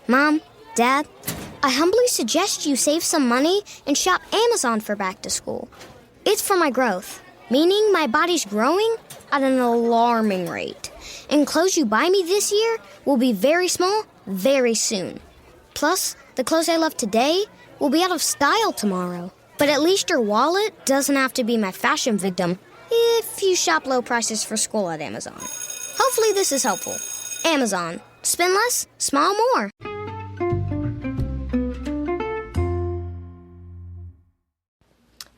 Mom, Dad, I humbly suggest you save some money and shop Amazon for back to school. It's for my growth, meaning my body's growing at an alarming rate. And clothes you buy me this year will be very small very soon. Plus, the clothes I love today will be out of style tomorrow. But at least your wallet doesn't have to be my fashion victim if you shop low prices for school at Amazon. Hopefully this is helpful. Amazon. Spend less, smile more.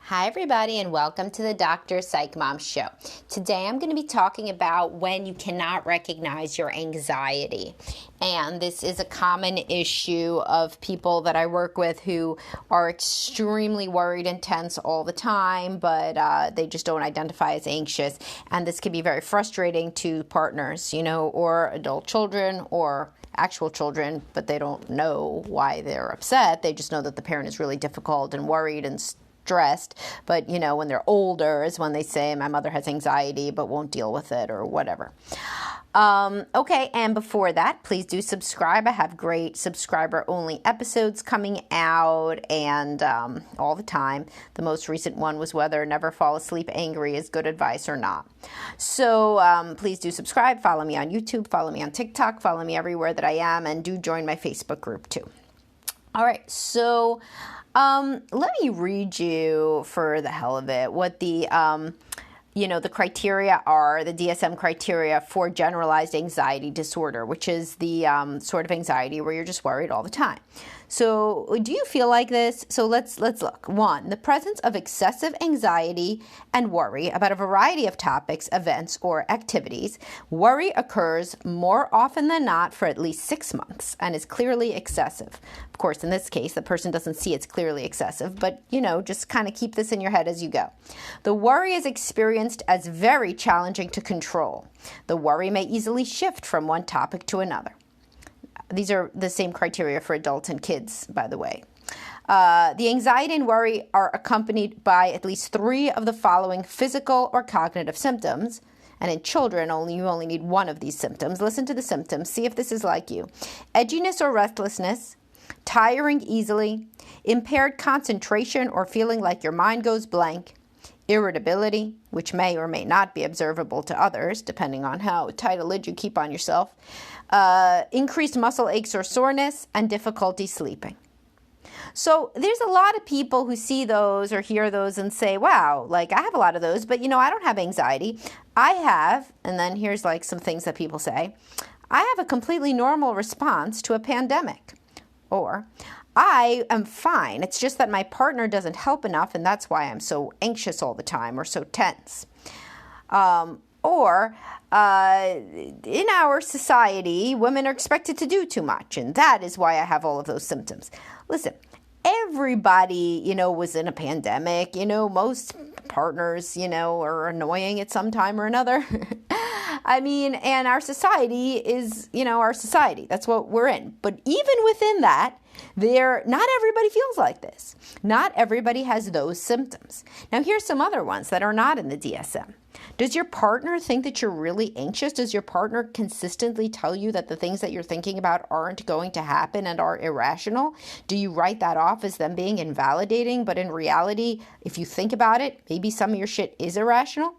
Hi everybody, and welcome to the Dr. Psych Mom Show. Today I'm going to be talking about when you cannot recognize your anxiety. And this is a common issue of people that I work with who are extremely worried and tense all the time, but they just don't identify as anxious. And this can be very frustrating to partners, or adult children or actual children, but they don't know why they're upset. They just know that the parent is really difficult and worried and stressed, but when they're older is when they say my mother has anxiety but won't deal with it or whatever. Okay, and before that, please do subscribe. I have great subscriber-only episodes coming out and all the time. The most recent one was whether never fall asleep angry is good advice or not. So please do subscribe. Follow me on YouTube. Follow me on TikTok. Follow me everywhere that I am, and do join my Facebook group too. All right, so let me read you, for the hell of it, what the criteria are, the DSM criteria for generalized anxiety disorder, which is the sort of anxiety where you're just worried all the time. So do you feel like this? So let's look. 1, the presence of excessive anxiety and worry about a variety of topics, events, or activities. Worry occurs more often than not for at least 6 months and is clearly excessive. Of course, in this case, the person doesn't see it's clearly excessive, but, just kind of keep this in your head as you go. The worry is experienced as very challenging to control. The worry may easily shift from one topic to another. These are the same criteria for adults and kids, by the way. The anxiety and worry are accompanied by at least 3 of the following physical or cognitive symptoms. And in children, you only need 1 of these symptoms. Listen to the symptoms. See if this is like you. Edginess or restlessness, tiring easily, impaired concentration or feeling like your mind goes blank, irritability, which may or may not be observable to others, depending on how tight a lid you keep on yourself, increased muscle aches or soreness, and difficulty sleeping. So there's a lot of people who see those or hear those and say, wow, I have a lot of those, but I don't have anxiety. I have, and then here's some things that people say, I have a completely normal response to a pandemic. Or, I am fine. It's just that my partner doesn't help enough, and that's why I'm so anxious all the time or so tense. In our society, women are expected to do too much, and that is why I have all of those symptoms. Listen, everybody, was in a pandemic. Most partners, are annoying at some time or another. And our society is, our society. That's what we're in. But even within that, not everybody feels like this. Not everybody has those symptoms. Now, here's some other ones that are not in the DSM. Does your partner think that you're really anxious? Does your partner consistently tell you that the things that you're thinking about aren't going to happen and are irrational? Do you write that off as them being invalidating? But in reality, if you think about it, maybe some of your shit is irrational.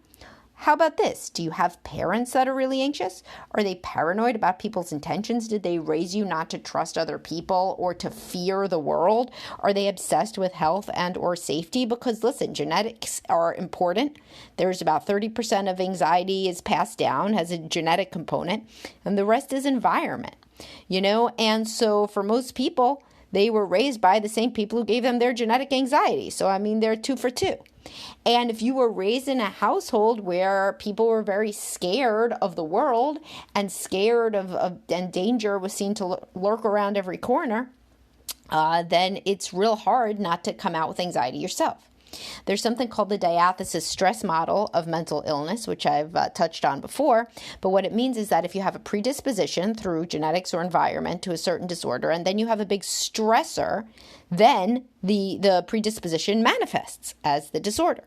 How about this? Do you have parents that are really anxious? Are they paranoid about people's intentions? Did they raise you not to trust other people or to fear the world? Are they obsessed with health and or safety? Because listen, genetics are important. There's about 30% of anxiety is passed down, has a genetic component, and the rest is environment. And so for most people, they were raised by the same people who gave them their genetic anxiety. So, they're 2 for 2. And if you were raised in a household where people were very scared of the world and scared and danger was seen to lurk around every corner, then it's real hard not to come out with anxiety yourself. There's something called the diathesis stress model of mental illness, which I've touched on before. But what it means is that if you have a predisposition through genetics or environment to a certain disorder, and then you have a big stressor, then the predisposition manifests as the disorder.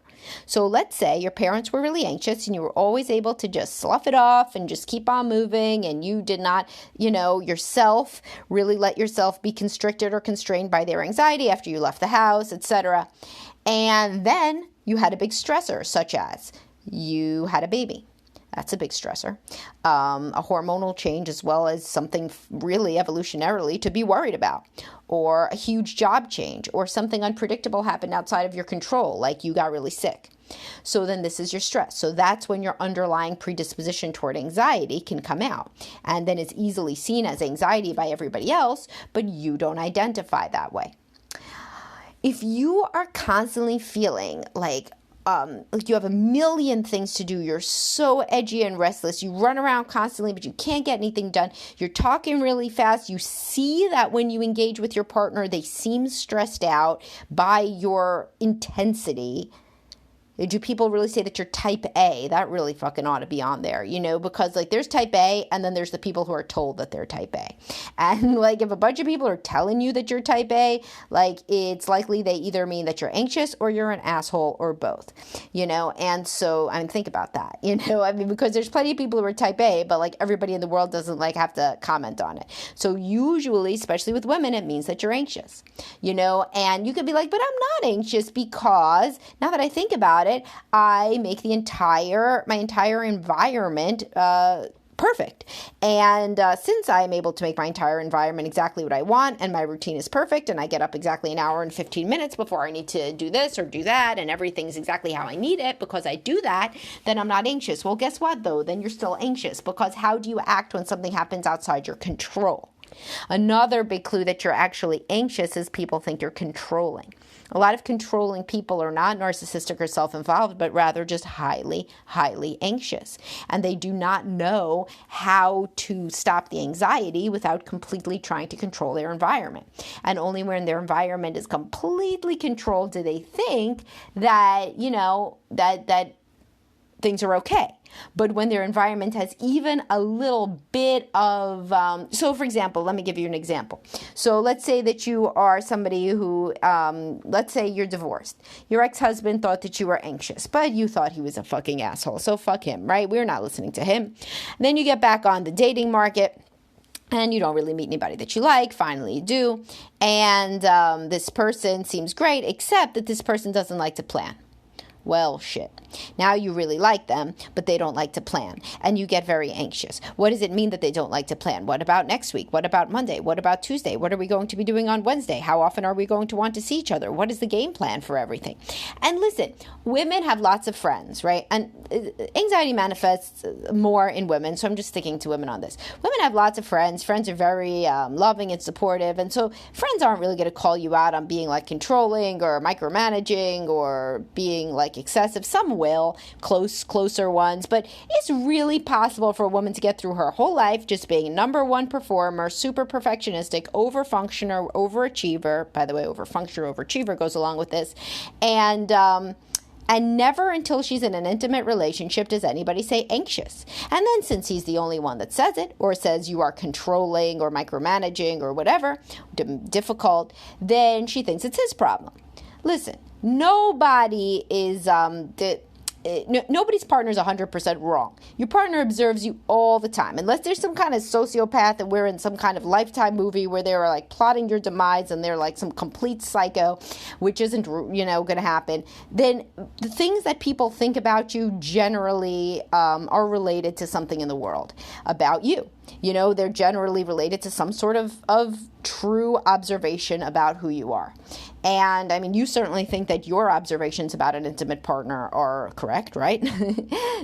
So let's say your parents were really anxious and you were always able to just slough it off and just keep on moving, and you did not, yourself really let yourself be constricted or constrained by their anxiety after you left the house, etc. And then you had a big stressor, such as you had a baby. That's a big stressor. A hormonal change, as well as something really evolutionarily to be worried about, or a huge job change, or something unpredictable happened outside of your control, like you got really sick. So then this is your stress. So that's when your underlying predisposition toward anxiety can come out. And then it's easily seen as anxiety by everybody else, but you don't identify that way. If you are constantly feeling like you have a million things to do, you're so edgy and restless, you run around constantly, but you can't get anything done, you're talking really fast, you see that when you engage with your partner, they seem stressed out by your intensity. Do people really say that you're type A? That really fucking ought to be on there, because there's type A, and then there's the people who are told that they're type A. And if a bunch of people are telling you that you're type A, it's likely they either mean that you're anxious or you're an asshole or both, And so, think about that, because there's plenty of people who are type A, but everybody in the world doesn't have to comment on it. So usually, especially with women, it means that you're anxious, and you could be like, but I'm not anxious because now that I think about it, I make my entire environment perfect. And since I'm able to make my entire environment exactly what I want, and my routine is perfect, and I get up exactly an hour and 15 minutes before I need to do this or do that, and everything's exactly how I need it because I do that, then I'm not anxious. Well, guess what, though? Then you're still anxious, because how do you act when something happens outside your control? Another big clue that you're actually anxious is people think you're controlling. A lot of controlling people are not narcissistic or self-involved, but rather just highly, highly anxious. And they do not know how to stop the anxiety without completely trying to control their environment. And only when their environment is completely controlled do they think that, that things are okay. But when their environment has even a little bit of, so for example, let me give you an example. So let's say that you are somebody who, let's say you're divorced. Your ex-husband thought that you were anxious, but you thought he was a fucking asshole. So fuck him, right? We're not listening to him. And then you get back on the dating market, and you don't really meet anybody that you like. Finally, you do. And this person seems great, except that this person doesn't like to plan. Well, shit. Now you really like them, but they don't like to plan, and you get very anxious. What does it mean that they don't like to plan? What about next week? What about Monday? What about Tuesday? What are we going to be doing on Wednesday? How often are we going to want to see each other? What is the game plan for everything? And listen, women have lots of friends, right? And anxiety manifests more in women, so I'm just sticking to women on this. Women have lots of friends. Friends are very loving and supportive, and so friends aren't really going to call you out on being controlling or micromanaging or being excessive. Some will, closer ones, but it's really possible for a woman to get through her whole life just being number one performer, super perfectionistic, overfunctioner, overachiever. By the way, overfunctioner, overachiever goes along with this. And never until she's in an intimate relationship does anybody say anxious. And then since he's the only one that says it, or says you are controlling or micromanaging or whatever, difficult, then she thinks it's his problem. Listen, nobody is nobody's partner is 100% wrong. Your partner observes you all the time. Unless there's some kind of sociopath and we're in some kind of Lifetime movie where they're plotting your demise and they're some complete psycho, which isn't, going to happen, then the things that people think about you generally are related to something in the world about you. They're generally related to some sort of true observation about who you are. And you certainly think that your observations about an intimate partner are correct, right?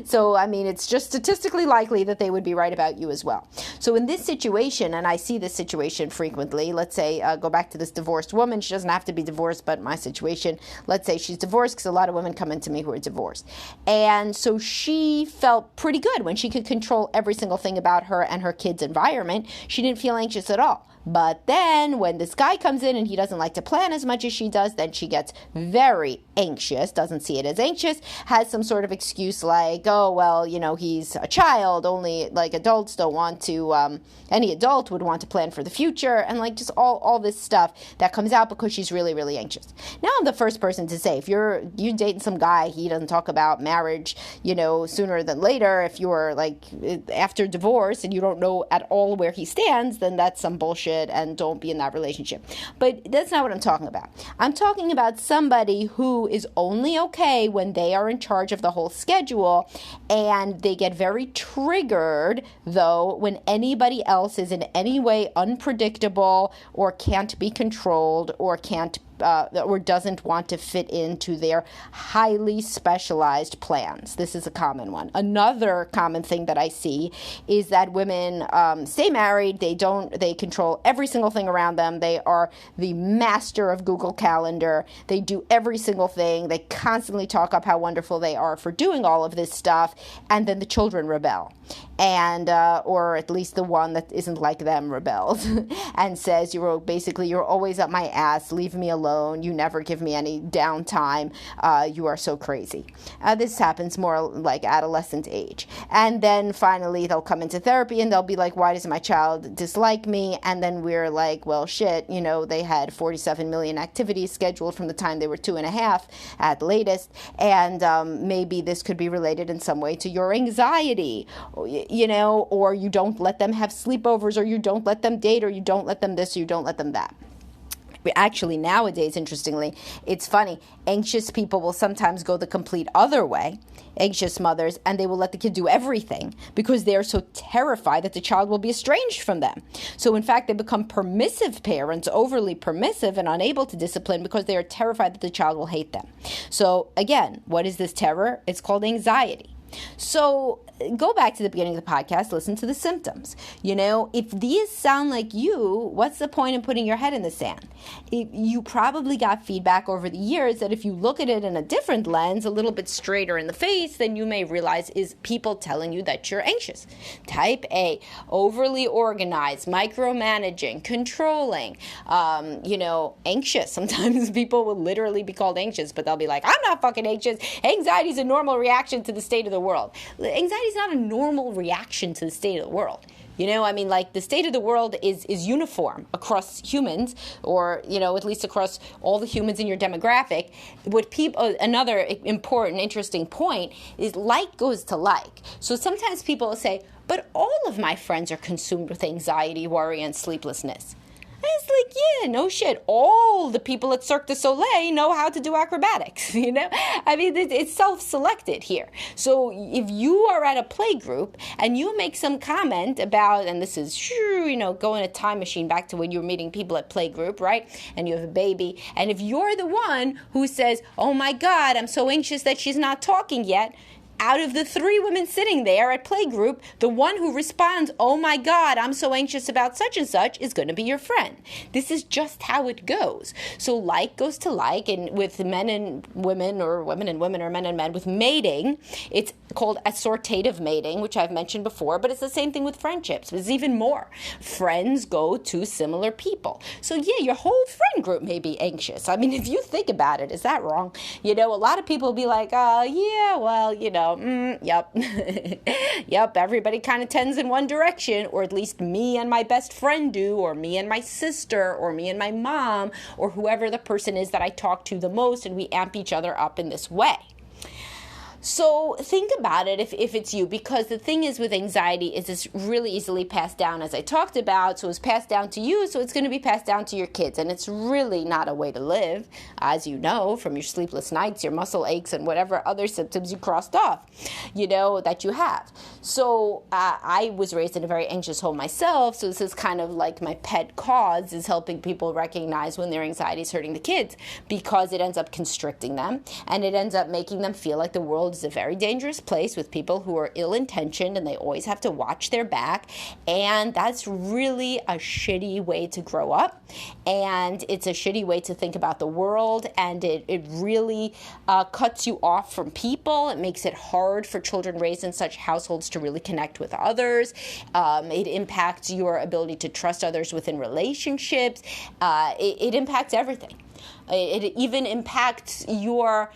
So, it's just statistically likely that they would be right about you as well. So in this situation, and I see this situation frequently, let's say, go back to this divorced woman. She doesn't have to be divorced, but my situation, let's say she's divorced, because a lot of women come into me who are divorced. And so she felt pretty good when she could control every single thing about her and her kids' environment. She didn't feel anxious at all. But then when this guy comes in and he doesn't like to plan as much as she does, then she gets very anxious, doesn't see it as anxious, has some sort of excuse like, oh, well, he's a child, only like adults don't want to, any adult would want to plan for the future, and like just all this stuff that comes out because she's really, really anxious. Now I'm the first person to say, if you're dating some guy, he doesn't talk about marriage, sooner than later. If you're like after divorce and you don't know at all where he stands, then that's some bullshit and don't be in that relationship. But that's not what I'm talking about. I'm talking about somebody who is only okay when they are in charge of the whole schedule, and they get very triggered though when anybody else is in any way unpredictable or can't be controlled or can't or doesn't want to fit into their highly specialized plans. This is a common one. Another common thing that I see is that women stay married. They control every single thing around them. They are the master of Google Calendar. They do every single thing. They constantly talk up how wonderful they are for doing all of this stuff. And then the children rebel. And or at least the one that isn't like them rebels and says, you're always up my ass, leave me alone, you never give me any downtime, you are so crazy. This happens more like adolescent age. And then finally they'll come into therapy and they'll be like, why does my child dislike me? And then we're like, well, shit, they had 47 million activities scheduled from the time they were 2.5 at the latest, and maybe this could be related in some way to your anxiety, or you don't let them have sleepovers, or you don't let them date, or you don't let them this, or you don't let them that. Actually, nowadays, interestingly, it's funny. Anxious people will sometimes go the complete other way, anxious mothers, and they will let the kid do everything because they're so terrified that the child will be estranged from them. So, in fact, they become permissive parents, overly permissive and unable to discipline because they are terrified that the child will hate them. So, again, what is this terror? It's called anxiety. So go back to the beginning of the podcast, listen to the symptoms. If these sound like you, what's the point in putting your head in the sand? You probably got feedback over the years that if you look at it in a different lens, a little bit straighter in the face, then you may realize is people telling you that you're anxious. Type A, overly organized, micromanaging, controlling, anxious. Sometimes people will literally be called anxious, but they'll be like, I'm not fucking anxious. Anxiety is a normal reaction to the state of the world. Anxiety is not a normal reaction to the state of the world. The state of the world is uniform across humans, or, at least across all the humans in your demographic. Another important, interesting point is like goes to like. So sometimes people will say, but all of my friends are consumed with anxiety, worry, and sleeplessness. And it's like, yeah, no shit. All the people at Cirque du Soleil know how to do acrobatics, It's self-selected here. So if you are at a play group and you make some comment about, and this is, go in a time machine back to when you were meeting people at play group, right? And you have a baby. And if you're the one who says, oh my God, I'm so anxious that she's not talking yet, out of the 3 women sitting there at playgroup, the one who responds, oh my God, I'm so anxious about such and such, is going to be your friend. This is just how it goes. So like goes to like, and with men and women, or women and women, or men and men, with mating, it's called assortative mating, which I've mentioned before, but it's the same thing with friendships. It's even more. Friends go to similar people. So yeah, your whole friend group may be anxious. If you think about it, is that wrong? A lot of people will be like, yeah, well, yep. Yep, everybody kind of tends in one direction, or at least me and my best friend do, or me and my sister, or me and my mom, or whoever the person is that I talk to the most, and we amp each other up in this way. So think about it if it's you, because the thing is with anxiety is it's really easily passed down, as I talked about. So it's passed down to you, so it's going to be passed down to your kids. And it's really not a way to live, as you know, from your sleepless nights, your muscle aches, and whatever other symptoms you crossed off, that you have. So I was raised in a very anxious home myself, so this is kind of like my pet cause, is helping people recognize when their anxiety is hurting the kids, because it ends up constricting them, and it ends up making them feel like the world household is a very dangerous place with people who are ill-intentioned, and they always have to watch their back. And that's really a shitty way to grow up. And it's a shitty way to think about the world. And it really cuts you off from people. It makes it hard for children raised in such households to really connect with others. It impacts your ability to trust others within relationships. It impacts everything. It even impacts your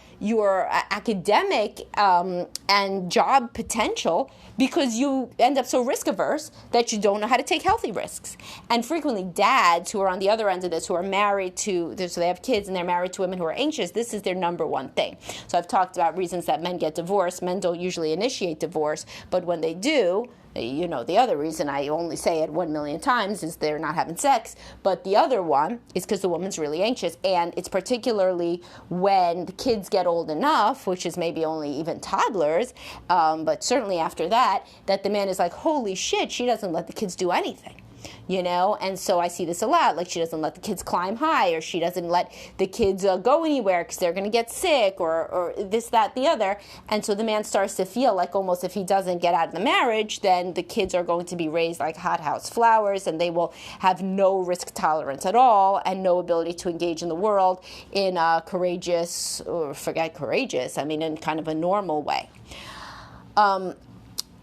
academic and job potential, because you end up so risk averse that you don't know how to take healthy risks. And frequently dads who are on the other end of this, who are married to, so they have kids and they're married to women who are anxious, this is their number one thing. So I've talked about reasons that men get divorced. Men don't usually initiate divorce, but when they do, you know, the other reason, I only say it 1 million times, is they're not having sex. But the other one is because the woman's really anxious. And it's particularly when the kids get old enough, which is maybe only even toddlers, but certainly after that the man is like, holy shit, she doesn't let the kids do anything. You know, and so I see this a lot. Like, she doesn't let the kids climb high, or she doesn't let the kids go anywhere because they're going to get sick, or this, that, the other. And so the man starts to feel like almost if he doesn't get out of the marriage, then the kids are going to be raised like hothouse flowers, and they will have no risk tolerance at all and no ability to engage in the world in a courageous, or forget courageous, I mean in kind of a normal way.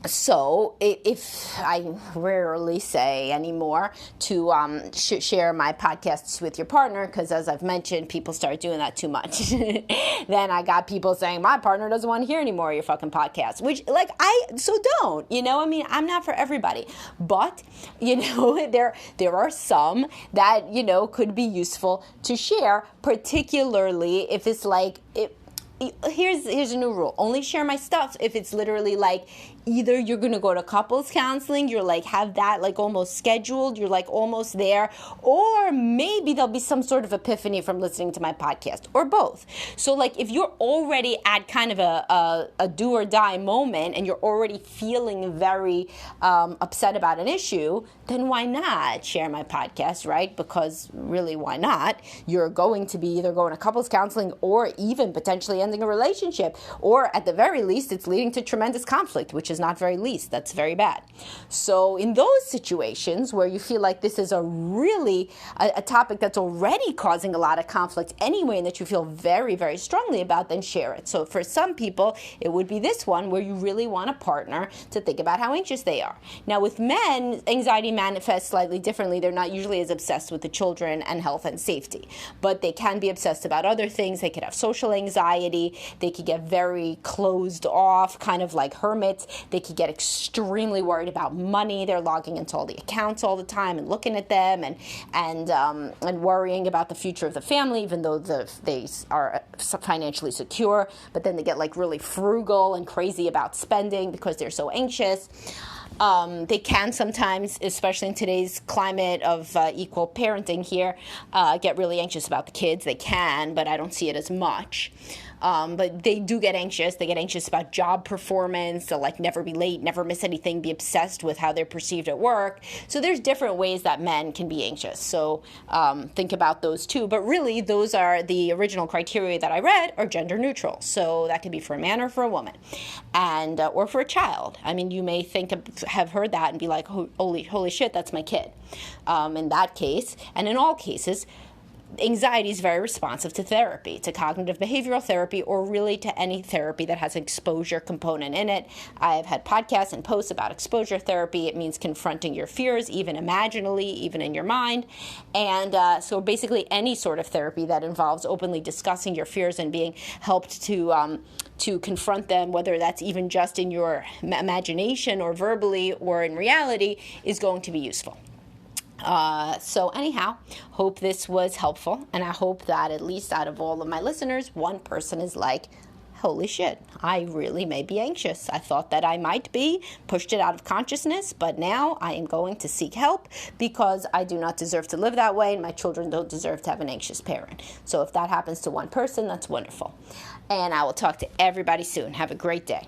So if I rarely say anymore to share my podcasts with your partner, because as I've mentioned, people start doing that too much. Then I got people saying, my partner doesn't want to hear any more of your fucking podcasts, which, like, so don't, you know, I mean, I'm not for everybody, but, you know, there are some that, you know, could be useful to share, particularly if it's like, here's a new rule. Only share my stuff if it's literally like, either you're going to go to couples counseling, you're like, have that like almost scheduled, you're like almost there, or maybe there'll be some sort of epiphany from listening to my podcast, or both. So like, if you're already at kind of a do or die moment, and you're already feeling very upset about an issue, then why not share my podcast, right? Because really, why not? You're going to be either going to couples counseling, or even potentially ending a relationship, or at the very least, it's leading to tremendous conflict, which is not very least. That's very bad. So in those situations where you feel like this is a really a topic that's already causing a lot of conflict anyway, and that you feel very, very strongly about, then share it. So for some people, it would be this one where you really want a partner to think about how anxious they are. Now with men, anxiety manifests slightly differently. They're not usually as obsessed with the children and health and safety, but they can be obsessed about other things. They could have social anxiety. They could get very closed off, kind of like hermits. They could get extremely worried about money. They're logging into all the accounts all the time and looking at them, and worrying about the future of the family, even though they are financially secure. But then they get like really frugal and crazy about spending because they're so anxious. They can sometimes, especially in today's climate of equal parenting here, get really anxious about the kids. They can, but I don't see it as much. But they do get anxious. They get anxious about job performance. They'll like never be late, never miss anything, be obsessed with how they're perceived at work. So there's different ways that men can be anxious. So think about those too. But really, those are the original criteria that I read are gender neutral. So that could be for a man or for a woman, and or for a child. I mean, you may have heard that and be like, holy shit, that's my kid. In that case, and in all cases, anxiety is very responsive to therapy, to cognitive behavioral therapy, or really to any therapy that has an exposure component in it. I have had podcasts and posts about exposure therapy. It means confronting your fears, even imaginally, even in your mind. And so basically any sort of therapy that involves openly discussing your fears and being helped to confront them, whether that's even just in your imagination or verbally or in reality, is going to be useful. So anyhow, hope this was helpful, and I hope that at least out of all of my listeners, one person is like, holy shit, I really may be anxious. I thought that I might be, pushed it out of consciousness, but now I am going to seek help because I do not deserve to live that way, and my children don't deserve to have an anxious parent. So if that happens to one person, that's wonderful. And I will talk to everybody soon. Have a great day.